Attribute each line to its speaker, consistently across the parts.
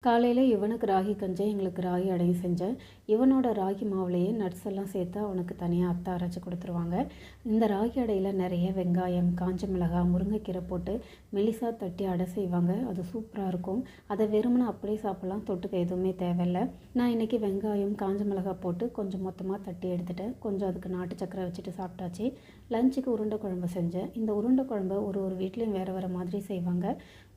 Speaker 1: காலையில் இவனுக்கு ராகி கஞ்சி, எங்களுக்கு ராகி அடையும் செஞ்சேன். இவனோட ராகி மாவுலேயே நட்ஸ் எல்லாம் சேர்த்து அவனுக்கு தனியாக அத்தை அரைச்சி கொடுத்துருவாங்க. இந்த ராகி அடையில் நிறைய வெங்காயம், காஞ்ச மிளகாய், முருங்கைக்கீரை போட்டு மெலிசாக தட்டி அடை செய்வாங்க. அது சூப்பராக இருக்கும். அதை வெறுமனே அப்படியே சாப்பிட்லாம், தொட்டுக்க எதுவுமே தேவையில்லை. நான் இன்றைக்கி வெங்காயம், காஞ்ச மிளகாய் போட்டு கொஞ்சம் மொத்தமாக தட்டி எடுத்துட்டேன். கொஞ்சம் அதுக்கு நாட்டு சக்கரை வச்சுட்டு சாப்பிட்டாச்சு. லஞ்சுக்கு உருண்டை குழம்பு செஞ்சேன். இந்த உருண்டை குழம்பு ஒரு வீட்லேயும் வேறு வேறு மாதிரி செய்வாங்க.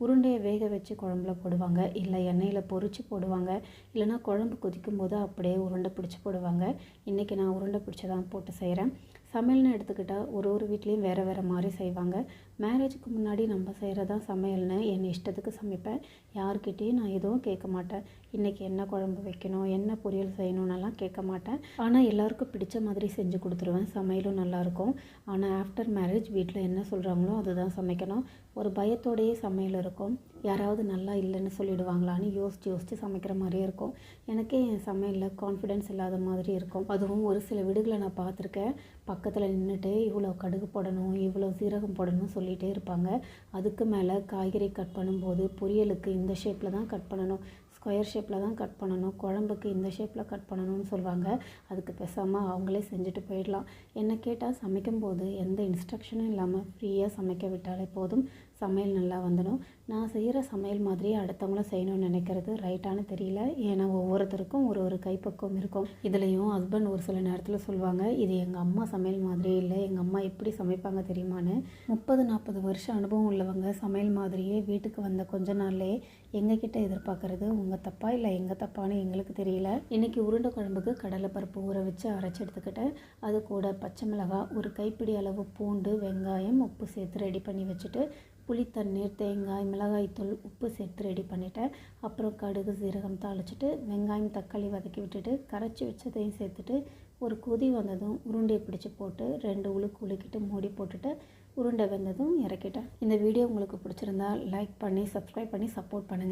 Speaker 1: உருண்டையை வேக வச்சு குழம்புல போடுவாங்க, இல்லை எண்ணெயில் பொரித்து போடுவாங்க, இல்லைனா குழம்பு கொதிக்கும் போது அப்படியே உருண்டை பிடிச்சி போடுவாங்க. இன்றைக்கி நான் உருண்டை பிடிச்சி தான் போட்டு செய்கிறேன். சமையல்னு எடுத்துக்கிட்டால் ஒரு வீட்லேயும் வேறு வேறு மாதிரி செய்வாங்க. மேரேஜுக்கு முன்னாடி நம்ம செய்கிறதான் சமையல்னு என் இஷ்டத்துக்கு சமைப்பேன். யார்கிட்டையும் நான் எதுவும் கேட்க மாட்டேன். இன்றைக்கி என்ன குழம்பு வைக்கணும், என்ன பொரியல் செய்யணுன்னெல்லாம் கேட்க மாட்டேன். ஆனால் எல்லாருக்கும் பிடிச்ச மாதிரி செஞ்சு கொடுத்துருவேன். சமையலும் நல்லாயிருக்கும். ஆனால் ஆஃப்டர் மேரேஜ் வீட்டில் என்ன சொல்கிறாங்களோ அதுதான் சமைக்கணும். ஒரு பயத்தோடையே சமையல் இருக்கும். யாராவது நல்லா இல்லைன்னு சொல்லிடுவாங்களான்னு யோசித்து சமைக்கிற மாதிரியே இருக்கும். எனக்கே என் சமையலில் கான்ஃபிடென்ஸ் இல்லாத மாதிரி இருக்கும். அதுவும் ஒரு சில வீடுகளை நான் பார்த்துருக்கேன். பக்கத்தில் நின்றுட்டு இவ்வளோ கடுகு போடணும், இவ்வளோ சீரகம் போடணும்னு சொல்லிகிட்டே இருப்பாங்க. அதுக்கு மேலே காய்கறி கட் பண்ணும்போது பொரியலுக்கு இந்த ஷேப்பில் தான் கட் பண்ணணும், ஸ்கொயர் ஷேப்பில் தான் கட் பண்ணணும், குழம்புக்கு இந்த ஷேப்பில் கட் பண்ணணும்னு சொல்லுவாங்க. அதுக்கு பேசாமல் அவங்களே செஞ்சுட்டு போயிடலாம். என்னை கேட்டால் சமைக்கும்போது எந்த இன்ஸ்ட்ரக்ஷனும் இல்லாமல் ஃப்ரீயாக சமைக்க விட்டாலே போதும், சமையல் நல்லா வந்துடும். நான் செய்கிற சமையல் மாதிரியே அடுத்தவங்களும் செய்யணும்னு நினைக்கிறது ரைட்டானு தெரியல. ஏன்னா ஒவ்வொருத்தருக்கும் ஒரு கைப்பக்குவம் இருக்கும். இதுலேயும் ஹஸ்பண்ட் ஒரு சில நேரத்தில் சொல்லுவாங்க, இது எங்கள் அம்மா சமையல் மாதிரியே இல்லை, எங்கள் அம்மா எப்படி சமைப்பாங்க தெரியுமான்னு. 30-40 வருஷம் அனுபவம் உள்ளவங்க சமையல் மாதிரியே வீட்டுக்கு வந்த கொஞ்ச நாள்லேயே எங்ககிட்ட எதிர்பார்க்குறது உங்கள் தப்பா இல்லை எங்கள் தப்பான்னு எங்களுக்கு தெரியல. இன்றைக்கி உருண்டை குழம்புக்கு கடலைப்பருப்பு ஊற வச்சு அரைச்சி எடுத்துக்கிட்டேன். அது கூட பச்சை மிளகாய், ஒரு கைப்பிடி அளவு பூண்டு, வெங்காயம், உப்பு சேர்த்து ரெடி பண்ணி வச்சுட்டு, புளி தண்ணீர், தேங்காய், மிளகாய்த்தூள், உப்பு சேர்த்து ரெடி பண்ணிவிட்டேன். அப்புறம் கடுகு சீரகம் தாளிச்சிட்டு வெங்காயம் தக்காளி வதக்கி விட்டுட்டு கரைச்சி வச்சதையும் சேர்த்துட்டு ஒரு கொதி வந்ததும் உருண்டையை பிடிச்சி போட்டு 2 உலுக்கு உலுக்கிட்டு மூடி போட்டுட்டு உருண்டை வெந்ததும் இறக்கிட்டேன். இந்த வீடியோ உங்களுக்கு பிடிச்சிருந்தா லைக் பண்ணி சப்ஸ்கிரைப் பண்ணி சப்போர்ட் பண்ணுங்கள்.